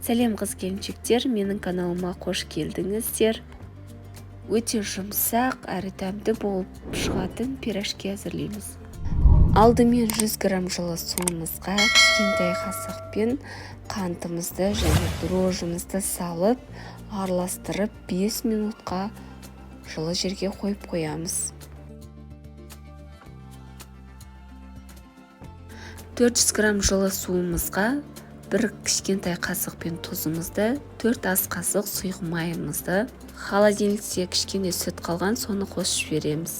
Сәлем қыз-келіншектер, менің каналыма қош келдіңіздер. Өте жұмсақ әрі дәмді болып шығатын пирожки әзірлейміз. Алдымен 100 грамм жылы суымызға кішкентай қасықпен қантымызды және дрожжымызды салып, араластырып 5 минутқа жылы жерге қойып қоямыз. 400 грамм жылы суымызға 1 кішкентай қасықпен тұзымызды, 4 ас қасық сұйық майымызды, холодильникте кішкене сүт қалған, соны қосып жібереміз.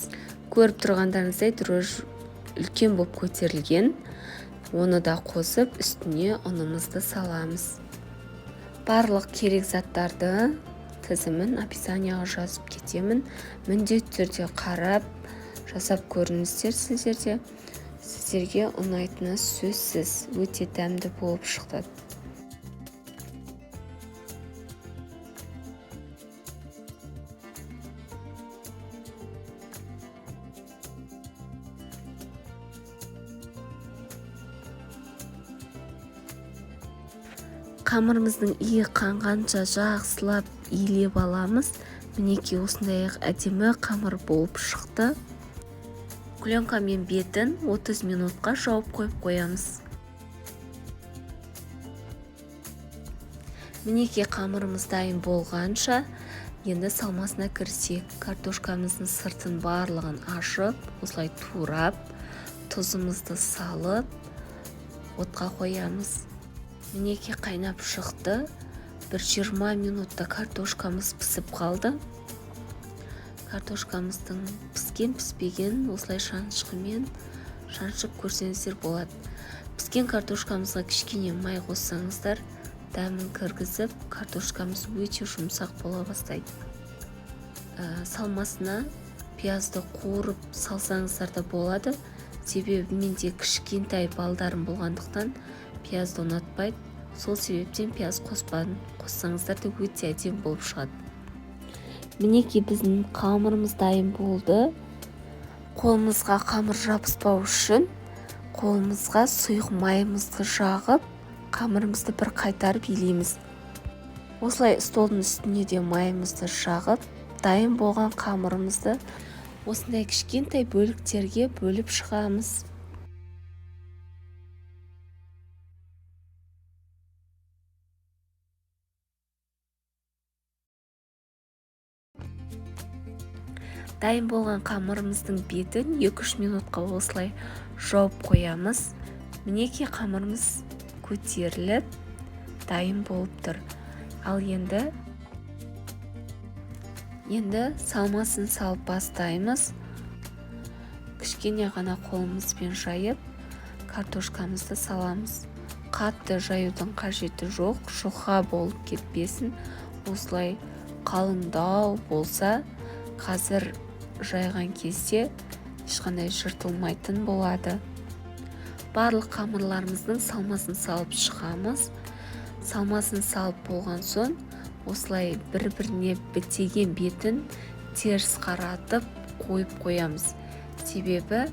Көріп тұрғандарыңыздай дрожж үлкен болып көтерілген. Оны да қосып, үстіне ұнымызды саламыз. Барлық керек заттарды тізімін описанияға жазып кетемін. Міндетті түрде қарап, жасап көріңіздер сіздерде. Сіздерге ұнайтыны сөзсіз, өте дәмді болып шықты. Қамырымыздың иі қанғанша жақсылап илеп аламыз. Мінекей осындай әдемі қамыр болып шықты. Пленкамен бетін 30 минутқа жауып қойып қоямыз. Мінекей қамырымыз дайын болғанша, енді салмасына кірісек. Картошкамыздың сыртын барлығын ашып, осылай турап, тұзымызды салып, отқа қоямыз. Мінекей қайнап шықты. 20 минутта картошкамыз пісіп қалды. Картошкамыздың піскен-піспеген осылай шанышқымен шаншып көрсеңіздер болады. Піскен картошкамызға кішкене май қоссаңыздар, дәмін кіргізіп, картошкамыз өте жұмсақ бола бастайды. Салмасына пиязды қуырып салсаңыздар да болады. Себебі менде кішкентай балдарым болғандықтан пиязды ұнатпайды. Сол себептен пияз қоспадым. Қоссаңыздар да өте әдемі болып шығады. Мінекей біздің қамырымыз дайын болды. Қолымызға қамыр жабыспау үшін қолымызға сұйық майымызды жағып, қамырымызды бір қайтарып илейміз. Осылай столдың үстіне де майымызды жағып, дайын болған қамырымызды осындай кішкентай бөліктерге бөліп шығамыз. Дайын болған қамырымыздың бетін 2-3 минутқа осылай жауып қоямыз. Мінекей қамырымыз көтеріліп, дайын болып тұр. Ал енді салмасын салып бастаймыз. Кішкене ғана қолымызбен жайып, картошкамызды саламыз. Қатты жаюдың қажеті жоқ, жұқа болып кетпесін. Осылай қалыңдау болса, қазір жайған кезде ешқандай жыртылмайтын болады. Барлық қамырларымыздың салмасын салып шығамыз. Салмасын салып болған соң, осылай бір-біріне бітеген бетін теріс қаратып қойып қоямыз. Себебі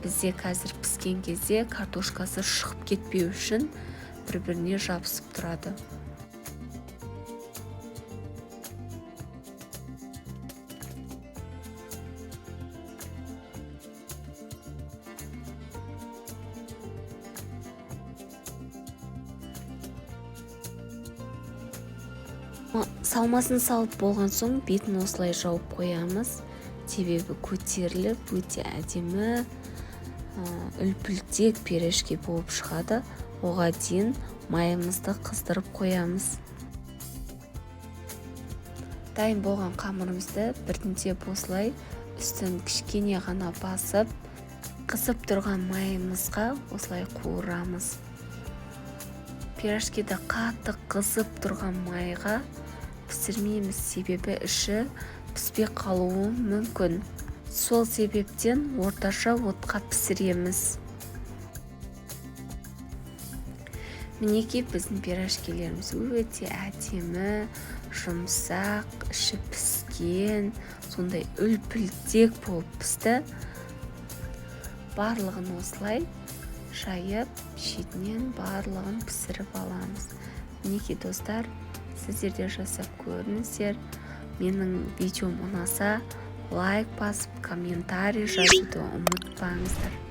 бізде қазір піскен кезде картошкасы шығып кетпеу үшін бір-біріне жабысып тұрады. Салмасын салып болған соң бетін осылай жауып қоямыз. Себебі көтеріліп, өте әдемі, үлпілдек пирожки болып шығады. Оған дейін майымызды қыздырып қоямыз. Дайын болған қамырымызды біртіндеп осылай үстін кішкене ғана басып, қысып тұрған майымызға осылай қуырамыз. Пирожкиді қатты қысып тұрған майға пісірмейміз, себебі іші піспей қалуы мүмкін. Сол себептен орташа отқа пісіреміз. Мінекей біздің пирожкилеріміз өте әдемі, жұмсақ, іші піскен, сондай үлпілдек болып пісті. Барлығын осылай жайып, шетінен барлығын пісіріп аламыз. мінекей достар, сіздер де жасап көріңіздер. Менің видеом ұнаса лайк басып комментарий жазуды ұмытпаңыздар.